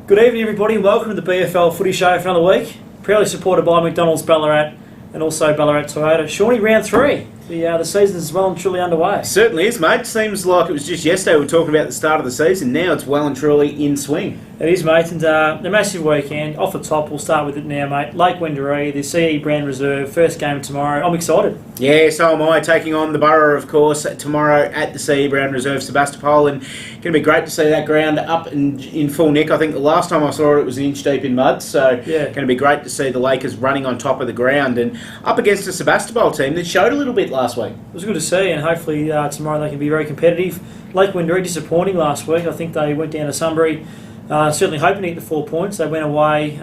Good evening, everybody, and welcome to the BFL Footy Show for another week. Proudly supported by McDonald's Ballarat and also Ballarat Toyota. Shawnee, round 3. The season is well and truly underway. Certainly is, mate. Seems like it was just yesterday we were talking about the start of the season. Now it's well and truly in swing. It is, mate, and a massive weekend. Off the top, we'll start with it now, mate. Lake Wendouree, the CE Brand Reserve, first game tomorrow. I'm excited. Yeah, so am I. Taking on the Borough, of course, tomorrow at the CE Brand Reserve, Sebastopol, and going to be great to see that ground up in full nick. I think the last time I saw it was an inch deep in mud, so going to be great to see the Lakers running on top of the ground and up against a Sebastopol team that showed a little bit last week. It was good to see, and hopefully tomorrow they can be very competitive. Lake Wendouree disappointing last week. I think they went down to Sunbury, certainly hoping to get the 4 points. They went away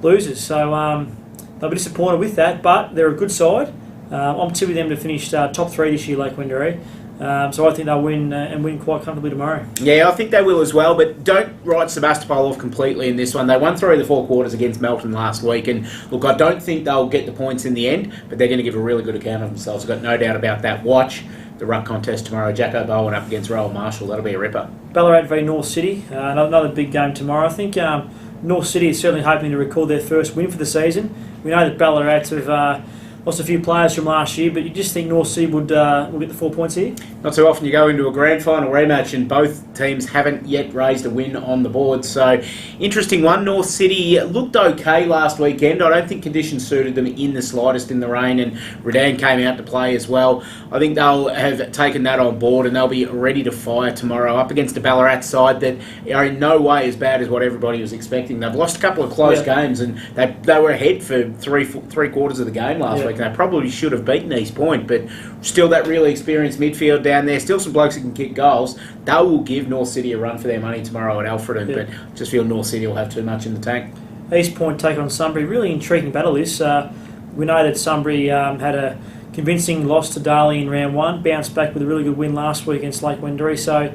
losers, so they'll be disappointed with that, but they're a good side. I'm tipping them to finish top 3 this year, Lake Wendouree. So I think they'll win and win quite comfortably tomorrow. Yeah, I think they will as well, but don't write Sebastopol off completely in this one. They won 3 of the 4 quarters against Melton last week, and look, I don't think they'll get the points in the end, but they're going to give a really good account of themselves. I've got no doubt about that. Watch the ruck contest tomorrow. Jacko Bowen up against Rowan Marshall. That'll be a ripper. Ballarat v North City, another big game tomorrow. I think North City is certainly hoping to record their first win for the season. We know that Ballarat have lost a few players from last year, but you just think North City will get the 4 points here? Not too often you go into a grand final rematch and both teams haven't yet raised a win on the board. So, interesting one. North City looked okay last weekend. I don't think conditions suited them in the slightest in the rain, and Redan came out to play as well. I think they'll have taken that on board and they'll be ready to fire tomorrow up against a Ballarat side that are in no way as bad as what everybody was expecting. They've lost a couple of close games and they were ahead for three quarters of the game last week. They probably should have beaten East Point, but still that really experienced midfield down there, still some blokes that can kick goals. They will give North City a run for their money tomorrow at Alfredton, but I just feel North City will have too much in the tank. East Point take on Sunbury, really intriguing battle this. We know that Sunbury had a convincing loss to Darley in round 1, bounced back with a really good win last week against Lake Wendouree, so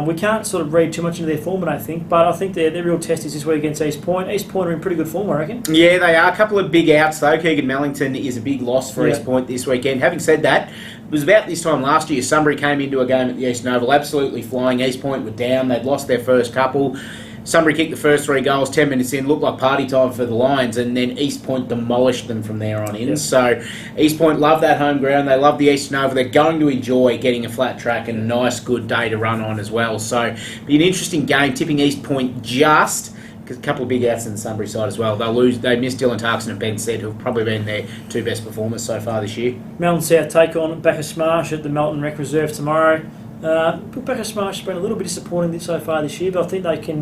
we can't sort of read too much into their form, I think, but I think their real test is this week against East Point. East Point are in pretty good form, I reckon. Yeah, they are. A couple of big outs, though. Keegan Mellington is a big loss for East Point this weekend. Having said that, it was about this time last year, Sunbury came into a game at the Eastern Oval absolutely flying. East Point were down. They'd lost their first couple. Sunbury kicked the first 3 goals 10 minutes in, looked like party time for the Lions, and then East Point demolished them from there on in. So East Point love that home ground. They love the Eastern Oval. They're going to enjoy getting a flat track and a nice, good day to run on as well. So be an interesting game, tipping East Point just because a couple of big outs in the Sunbury side as well. They'll lose. They missed Dylan Tarkson and Ben Said, who've probably been their 2 best performers so far this year. Melton South take on Bacchus Marsh at the Melton Rec Reserve tomorrow. Bacchus Marsh has been a little bit disappointing so far this year, but I think they can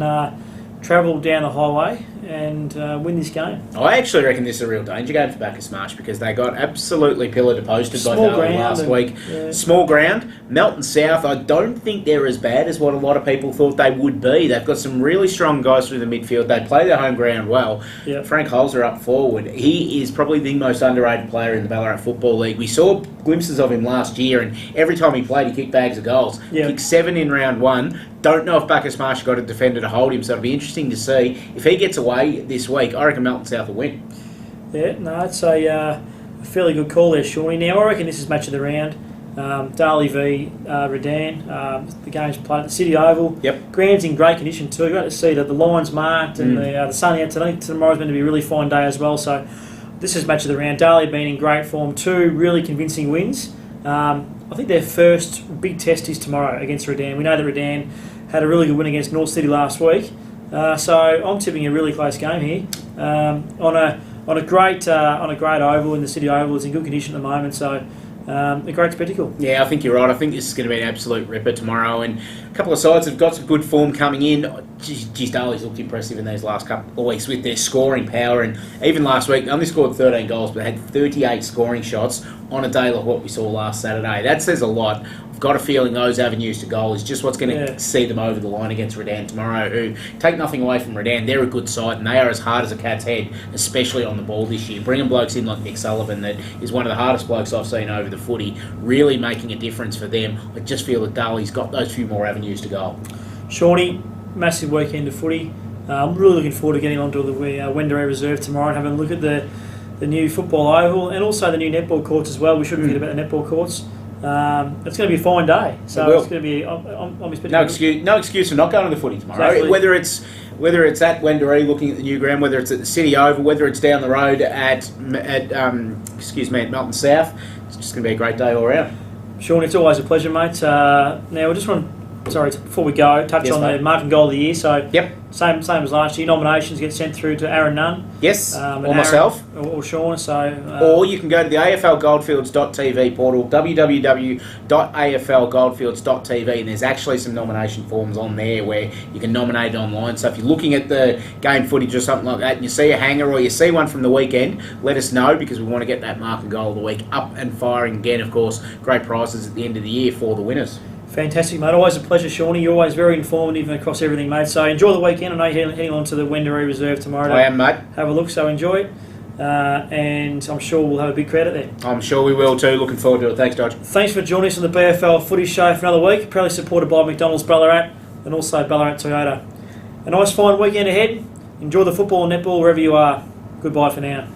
travel down the highway and win this game. I actually reckon this is a real danger game for Bacchus Marsh because they got absolutely pillar to posted by Darwin last week. Small ground. Melton South, I don't think they're as bad as what a lot of people thought they would be. They've got some really strong guys through the midfield. They play their home ground well. Frank Holzer up forward. He is probably the most underrated player in the Ballarat Football League. We saw glimpses of him last year, and every time he played, he kicked bags of goals. Kicked 7 in round 1. Don't know if Bacchus Marsh got a defender to hold him, so it'll be interesting to see. If he gets away this week, I reckon Melton South will win. Yeah, no, it's a fairly good call there, Shawnee. Now, I reckon this is match of the round. Darley v Redan. The game's played at the City Oval. Ground's in great condition too. Great to see that the line's marked and the sun out today. Tomorrow's going to be a really fine day as well. So this is match of the round. Darley been in great form. 2 really convincing wins. I think their first big test is tomorrow against Redan. We know that Redan had a really good win against North City last week. So I'm tipping a really close game here on a great oval in the City Oval. It's in good condition at the moment, so a great spectacle. Yeah, I think you're right. I think this is going to be an absolute ripper tomorrow, and a couple of sides have got some good form coming in. Geez, Darley's looked impressive in these last couple of weeks with their scoring power, and even last week they only scored 13 goals, but had 38 scoring shots on a day like what we saw last Saturday. That says a lot. I've got a feeling those avenues to goal is just what's going to see them over the line against Redan tomorrow, who take nothing away from Redan. They're a good side, and they are as hard as a cat's head, especially on the ball this year. Bringing blokes in like Nick Sullivan, that is one of the hardest blokes I've seen over the footy, really making a difference for them. I just feel that Darley's got those few more avenues to goal. Shawnee, massive weekend of footy. I'm really looking forward to getting onto the Wendouree Reserve tomorrow and having a look at the new football oval and also the new netball courts as well. We shouldn't forget about the netball courts. It's going to be a fine day. So it's going to be. I'm expecting no excuse for not going to the footy tomorrow. Exactly. Whether it's Whether it's at Wendouree looking at the new ground, whether it's at the City Oval, whether it's down the road at Melton South, it's just going to be a great day all around. Shaun, it's always a pleasure, mate. Now, we just want to, before we go, touch on the marking goal of the year. So, same as last year. Nominations get sent through to Aaron Nunn. Yes, or myself. Or Shaun. So, or you can go to the AFLGoldfields.tv portal, www.aflgoldfields.tv, and there's actually some nomination forms on there where you can nominate it online. So if you're looking at the game footage or something like that and you see a hanger or you see one from the weekend, let us know, because we want to get that marking goal of the week up and firing again. Of course, great prizes at the end of the year for the winners. Fantastic, mate. Always a pleasure, Shawnee. You're always very informative across everything, mate. So enjoy the weekend. I know you're heading on to the Wendouree Reserve tomorrow. I am, mate. Have a look, so enjoy it. And I'm sure we'll have a big crowd out there. I'm sure we will too. Looking forward to it. Thanks, Dodge. Thanks for joining us on the BFL Footy Show for another week. Proudly supported by McDonald's Ballarat and also Ballarat Toyota. A nice fine weekend ahead. Enjoy the football and netball wherever you are. Goodbye for now.